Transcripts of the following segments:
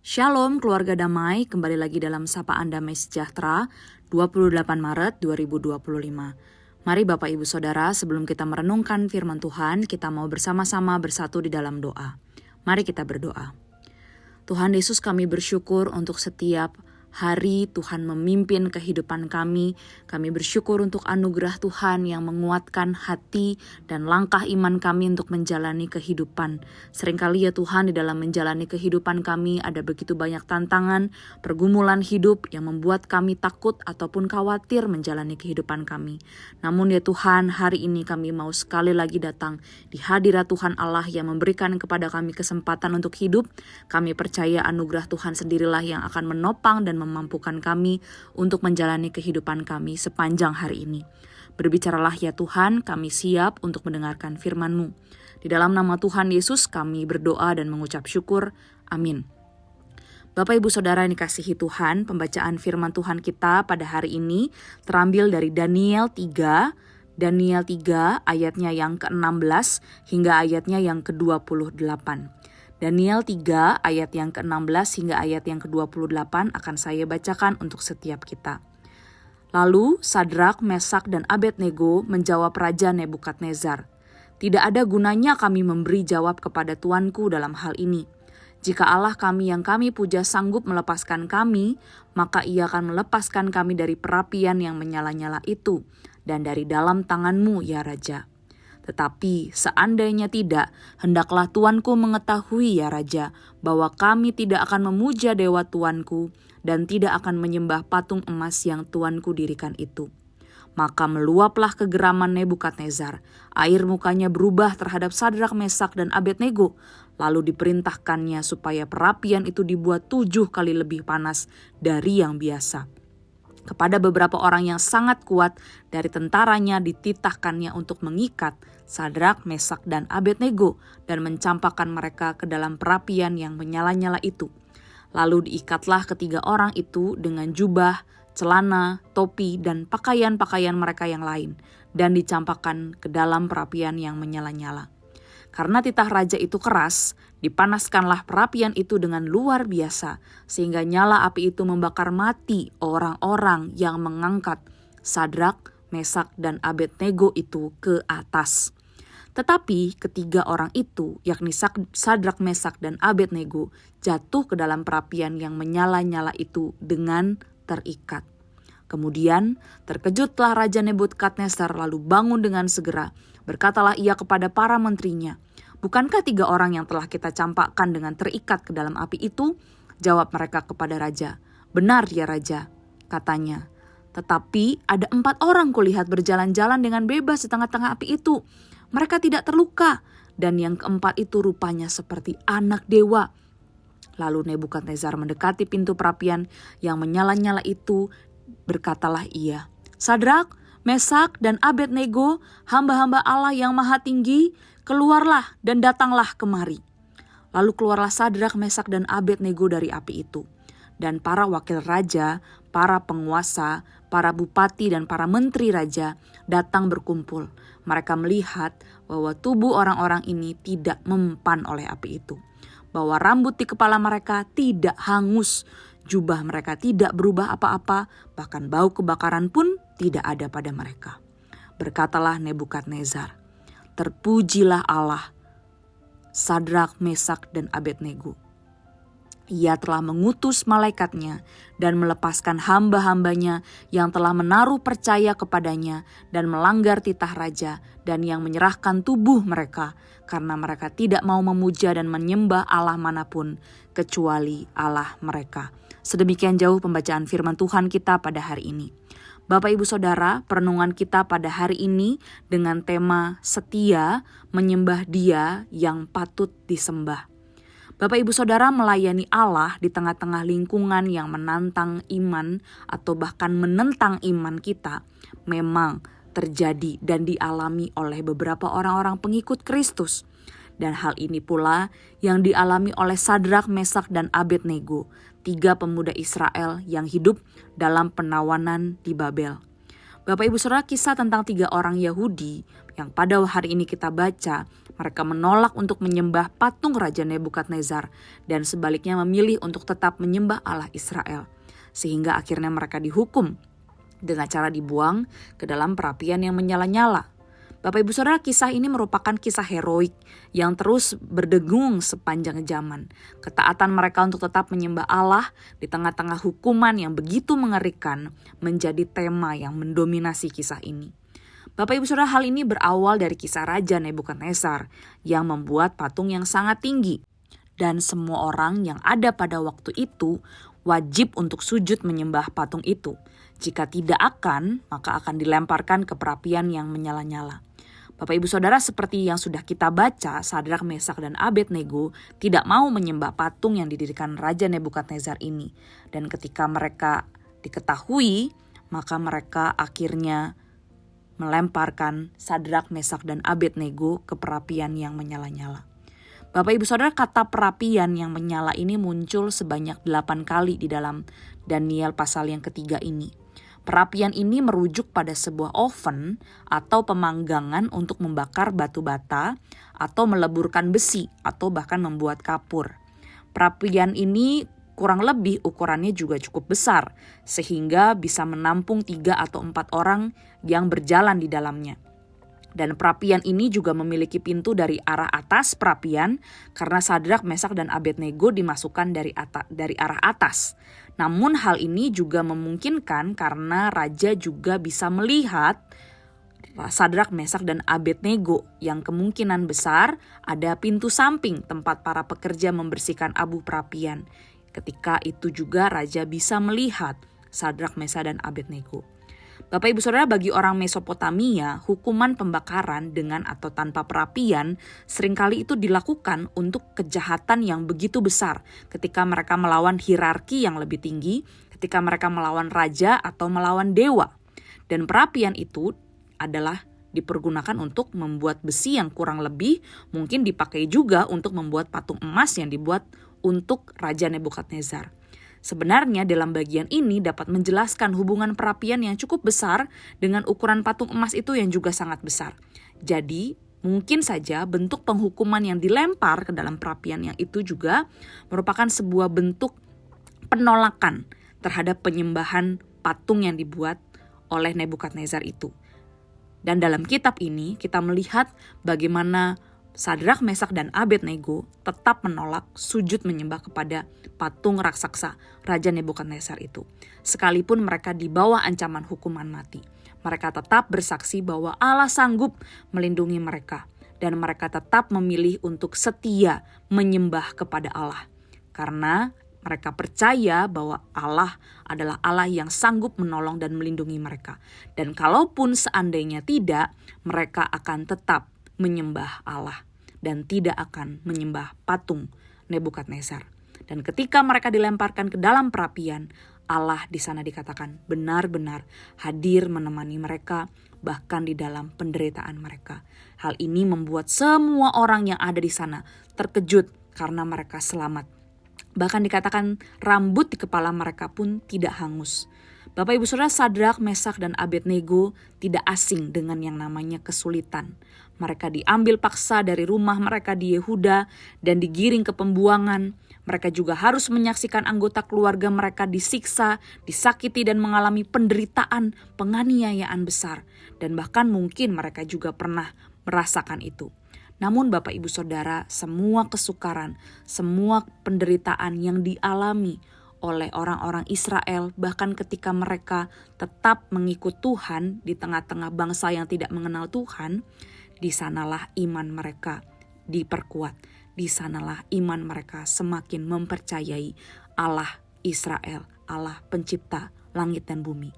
Shalom keluarga damai, kembali lagi dalam Sapaan Damai Sejahtera 28 Maret 2025. Mari Bapak Ibu Saudara, sebelum kita merenungkan firman Tuhan, kita mau bersama-sama bersatu di dalam doa. Mari kita berdoa. Tuhan Yesus, kami bersyukur untuk setiap hari Tuhan memimpin kehidupan kami. Kami bersyukur untuk anugerah Tuhan yang menguatkan hati dan langkah iman kami untuk menjalani kehidupan. Seringkali ya Tuhan, di dalam menjalani kehidupan kami ada begitu banyak tantangan, pergumulan hidup yang membuat kami takut ataupun khawatir menjalani kehidupan kami. Namun ya Tuhan, hari ini kami mau sekali lagi datang di hadirat Tuhan Allah yang memberikan kepada kami kesempatan untuk hidup. Kami percaya anugerah Tuhan sendirilah yang akan menopang dan memampukan kami untuk menjalani kehidupan kami sepanjang hari ini. Berbicaralah ya Tuhan, kami siap untuk mendengarkan firman-Mu. Di dalam nama Tuhan Yesus kami berdoa dan mengucap syukur. Amin. Bapak Ibu Saudara yang dikasihi Tuhan, pembacaan firman Tuhan kita pada hari ini terambil dari Daniel 3 ayatnya yang ke-16 hingga ayatnya yang ke-28. Daniel 3 ayat yang ke-16 hingga ayat yang ke-28 akan saya bacakan untuk setiap kita. Lalu Sadrak, Mesak, dan Abednego menjawab Raja Nebukadnezar, "Tidak ada gunanya kami memberi jawab kepada tuanku dalam hal ini. Jika Allah kami yang kami puja sanggup melepaskan kami, maka Ia akan melepaskan kami dari perapian yang menyala-nyala itu dan dari dalam tanganmu, ya Raja. Tetapi seandainya tidak, hendaklah tuanku mengetahui ya Raja, bahwa kami tidak akan memuja dewa tuanku dan tidak akan menyembah patung emas yang tuanku dirikan itu." Maka meluaplah kegeraman Nebukadnezar, air mukanya berubah terhadap Sadrak, Mesak, dan Abednego. Lalu diperintahkannya supaya perapian itu dibuat 7 kali lebih panas dari yang biasa. Kepada beberapa orang yang sangat kuat dari tentaranya dititahkannya untuk mengikat Sadrak, Mesak, dan Abednego dan mencampakkan mereka ke dalam perapian yang menyala-nyala itu. Lalu diikatlah ketiga orang itu dengan jubah, celana, topi, dan pakaian-pakaian mereka yang lain dan dicampakkan ke dalam perapian yang menyala-nyala. Karena titah raja itu keras, dipanaskanlah perapian itu dengan luar biasa, sehingga nyala api itu membakar mati orang-orang yang mengangkat Sadrak, Mesak, dan Abednego itu ke atas. Tetapi ketiga orang itu, yakni Sadrak, Mesak, dan Abednego, jatuh ke dalam perapian yang menyala-nyala itu dengan terikat. Kemudian terkejutlah Raja Nebukadnezar lalu bangun dengan segera. Berkatalah ia kepada para menterinya, "Bukankah 3 orang yang telah kita campakkan dengan terikat ke dalam api itu?" Jawab mereka kepada raja, "Benar ya Raja," katanya. "Tetapi ada 4 orang kulihat berjalan-jalan dengan bebas di tengah-tengah api itu. Mereka tidak terluka, dan yang keempat itu rupanya seperti anak dewa." Lalu Nebukadnezar mendekati pintu perapian yang menyala-nyala itu. Berkatalah ia, "Sadrak, Mesak, dan Abednego, hamba-hamba Allah yang maha tinggi, keluarlah dan datanglah kemari." Lalu keluarlah Sadrak, Mesak, dan Abednego dari api itu. Dan para wakil raja, para penguasa, para bupati, dan para menteri raja datang berkumpul. Mereka melihat bahwa tubuh orang-orang ini tidak mempan oleh api itu, bahwa rambut di kepala mereka tidak hangus, jubah mereka tidak berubah apa-apa, bahkan bau kebakaran pun tidak ada pada mereka. Berkatalah Nebukadnezar, "Terpujilah Allah, Sadrak, Mesak, dan Abednego. Ia telah mengutus malaikatnya dan melepaskan hamba-hambanya yang telah menaruh percaya kepadanya dan melanggar titah raja dan yang menyerahkan tubuh mereka karena mereka tidak mau memuja dan menyembah Allah manapun kecuali Allah mereka." Sedemikian jauh pembacaan firman Tuhan kita pada hari ini. Bapak Ibu Saudara, perenungan kita pada hari ini dengan tema setia menyembah Dia yang patut disembah. Bapak Ibu Saudara, melayani Allah di tengah-tengah lingkungan yang menantang iman atau bahkan menentang iman kita memang terjadi dan dialami oleh beberapa orang-orang pengikut Kristus. Dan hal ini pula yang dialami oleh Sadrak, Mesak, dan Abednego, 3 pemuda Israel yang hidup dalam penawanan di Babel. Bapak Ibu Saudara, kisah tentang 3 orang Yahudi yang pada hari ini kita baca, mereka menolak untuk menyembah patung Raja Nebukadnezar dan sebaliknya memilih untuk tetap menyembah Allah Israel. Sehingga akhirnya mereka dihukum dengan cara dibuang ke dalam perapian yang menyala-nyala. Bapak Ibu Saudara, kisah ini merupakan kisah heroik yang terus berdengung sepanjang zaman. Ketaatan mereka untuk tetap menyembah Allah di tengah-tengah hukuman yang begitu mengerikan menjadi tema yang mendominasi kisah ini. Bapak Ibu Saudara, hal ini berawal dari kisah Raja Nebukadnezar yang membuat patung yang sangat tinggi. Dan semua orang yang ada pada waktu itu wajib untuk sujud menyembah patung itu. Jika tidak maka akan dilemparkan ke perapian yang menyala-nyala. Bapak Ibu Saudara, seperti yang sudah kita baca, Sadrak, Mesak, dan Abednego tidak mau menyembah patung yang didirikan Raja Nebukadnezar ini. Dan ketika mereka diketahui, maka mereka akhirnya melemparkan Sadrak, Mesak, dan Abednego ke perapian yang menyala-nyala. Bapak Ibu Saudara, kata perapian yang menyala ini muncul sebanyak 8 kali di dalam Daniel pasal yang ketiga ini. Perapian ini merujuk pada sebuah oven atau pemanggangan untuk membakar batu bata atau meleburkan besi atau bahkan membuat kapur. Perapian ini kurang lebih ukurannya juga cukup besar sehingga bisa menampung 3 atau 4 orang yang berjalan di dalamnya. Dan perapian ini juga memiliki pintu dari arah atas perapian karena Sadrak, Mesak, dan Abednego dimasukkan dari arah atas. Namun hal ini juga memungkinkan karena raja juga bisa melihat Sadrak, Mesak, dan Abednego yang kemungkinan besar ada pintu samping tempat para pekerja membersihkan abu perapian. Ketika itu juga raja bisa melihat Sadrak, Mesak, dan Abednego. Bapak Ibu Saudara, bagi orang Mesopotamia, hukuman pembakaran dengan atau tanpa perapian seringkali itu dilakukan untuk kejahatan yang begitu besar ketika mereka melawan hierarki yang lebih tinggi, ketika mereka melawan raja atau melawan dewa. Dan perapian itu adalah dipergunakan untuk membuat besi yang kurang lebih mungkin dipakai juga untuk membuat patung emas yang dibuat untuk Raja Nebukadnezar. Sebenarnya dalam bagian ini dapat menjelaskan hubungan perapian yang cukup besar dengan ukuran patung emas itu yang juga sangat besar. Jadi mungkin saja bentuk penghukuman yang dilempar ke dalam perapian yang itu juga merupakan sebuah bentuk penolakan terhadap penyembahan patung yang dibuat oleh Nebukadnezar itu. Dan dalam kitab ini kita melihat bagaimana Sadrak, Mesak, dan Abednego tetap menolak sujud menyembah kepada patung raksasa Raja Nebukadnezar itu. Sekalipun mereka di bawah ancaman hukuman mati. Mereka tetap bersaksi bahwa Allah sanggup melindungi mereka. Dan mereka tetap memilih untuk setia menyembah kepada Allah. Karena mereka percaya bahwa Allah adalah Allah yang sanggup menolong dan melindungi mereka. Dan kalaupun seandainya tidak, mereka akan tetap menyembah Allah dan tidak akan menyembah patung Nebukadnezar. Dan ketika mereka dilemparkan ke dalam perapian, Allah di sana dikatakan benar-benar hadir menemani mereka bahkan di dalam penderitaan mereka. Hal ini membuat semua orang yang ada di sana terkejut karena mereka selamat. Bahkan dikatakan rambut di kepala mereka pun tidak hangus. Bapak Ibu Saudara, Sadrak, Mesak, dan Abednego tidak asing dengan yang namanya kesulitan. Mereka diambil paksa dari rumah mereka di Yehuda dan digiring ke pembuangan. Mereka juga harus menyaksikan anggota keluarga mereka disiksa, disakiti, dan mengalami penderitaan, penganiayaan besar. Dan bahkan mungkin mereka juga pernah merasakan itu. Namun Bapak Ibu Saudara, semua kesukaran, semua penderitaan yang dialami oleh orang-orang Israel, bahkan ketika mereka tetap mengikut Tuhan di tengah-tengah bangsa yang tidak mengenal Tuhan, di sanalah iman mereka diperkuat. Di sanalah iman mereka semakin mempercayai Allah Israel, Allah pencipta langit dan bumi.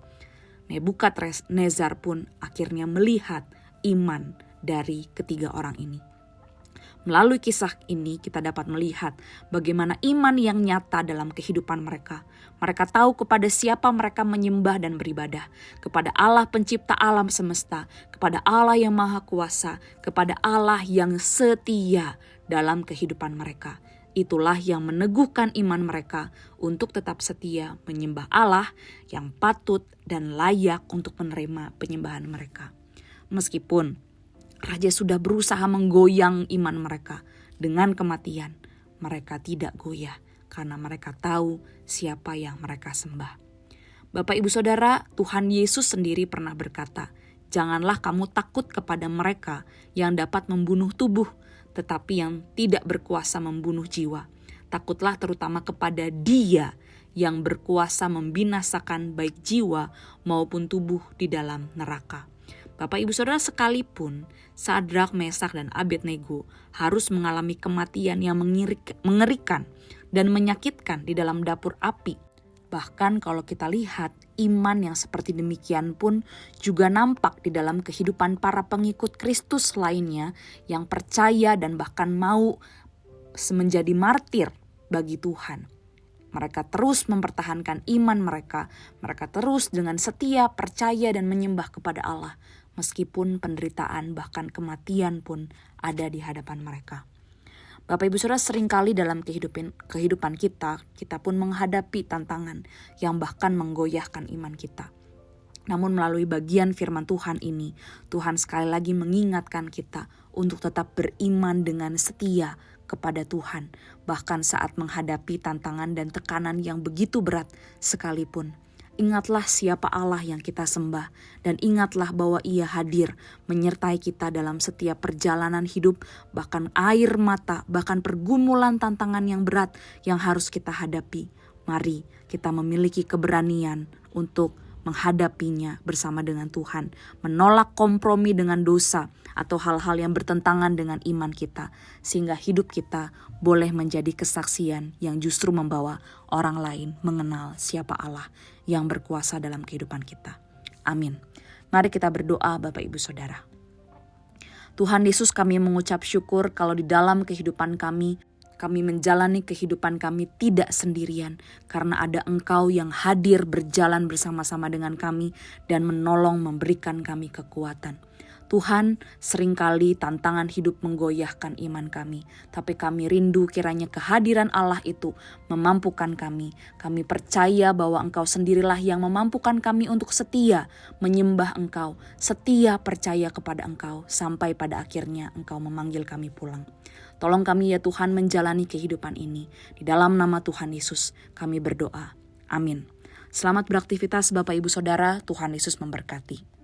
Nebukadnezar pun akhirnya melihat iman dari ketiga orang ini. Melalui kisah ini kita dapat melihat bagaimana iman yang nyata dalam kehidupan mereka. Mereka tahu kepada siapa mereka menyembah dan beribadah. Kepada Allah pencipta alam semesta, kepada Allah yang maha kuasa, kepada Allah yang setia dalam kehidupan mereka. Itulah yang meneguhkan iman mereka untuk tetap setia menyembah Allah yang patut dan layak untuk menerima penyembahan mereka. Meskipun raja sudah berusaha menggoyang iman mereka dengan kematian, mereka tidak goyah karena mereka tahu siapa yang mereka sembah. Bapak Ibu Saudara, Tuhan Yesus sendiri pernah berkata, "Janganlah kamu takut kepada mereka yang dapat membunuh tubuh, tetapi yang tidak berkuasa membunuh jiwa. Takutlah terutama kepada Dia yang berkuasa membinasakan baik jiwa maupun tubuh di dalam neraka." Bapak Ibu Saudara, sekalipun Sadrak, Mesak, dan Abednego harus mengalami kematian yang mengerikan dan menyakitkan di dalam dapur api. Bahkan kalau kita lihat, iman yang seperti demikian pun juga nampak di dalam kehidupan para pengikut Kristus lainnya yang percaya dan bahkan mau menjadi martir bagi Tuhan. Mereka terus mempertahankan iman mereka. Mereka terus dengan setia percaya dan menyembah kepada Allah. Meskipun penderitaan bahkan kematian pun ada di hadapan mereka. Bapak Ibu Saudara, seringkali dalam kehidupan kita pun menghadapi tantangan yang bahkan menggoyahkan iman kita. Namun melalui bagian firman Tuhan ini, Tuhan sekali lagi mengingatkan kita untuk tetap beriman dengan setia kepada Tuhan, bahkan saat menghadapi tantangan dan tekanan yang begitu berat sekalipun. Ingatlah siapa Allah yang kita sembah, dan ingatlah bahwa Ia hadir menyertai kita dalam setiap perjalanan hidup, bahkan air mata, bahkan pergumulan tantangan yang berat yang harus kita hadapi. Mari kita memiliki keberanian untuk menghadapinya bersama dengan Tuhan, menolak kompromi dengan dosa atau hal-hal yang bertentangan dengan iman kita, sehingga hidup kita boleh menjadi kesaksian yang justru membawa orang lain mengenal siapa Allah yang berkuasa dalam kehidupan kita. Amin. Mari kita berdoa, Bapak Ibu Saudara. Tuhan Yesus, kami mengucap syukur kalau di dalam kehidupan kami menjalani kehidupan kami tidak sendirian, karena ada Engkau yang hadir berjalan bersama-sama dengan kami dan menolong memberikan kami kekuatan. Tuhan, seringkali tantangan hidup menggoyahkan iman kami, tapi kami rindu kiranya kehadiran Allah itu memampukan kami. Kami percaya bahwa Engkau sendirilah yang memampukan kami untuk setia menyembah Engkau, setia percaya kepada Engkau, sampai pada akhirnya Engkau memanggil kami pulang. Tolong kami ya Tuhan menjalani kehidupan ini. Di dalam nama Tuhan Yesus kami berdoa. Amin. Selamat beraktivitas Bapak Ibu Saudara, Tuhan Yesus memberkati.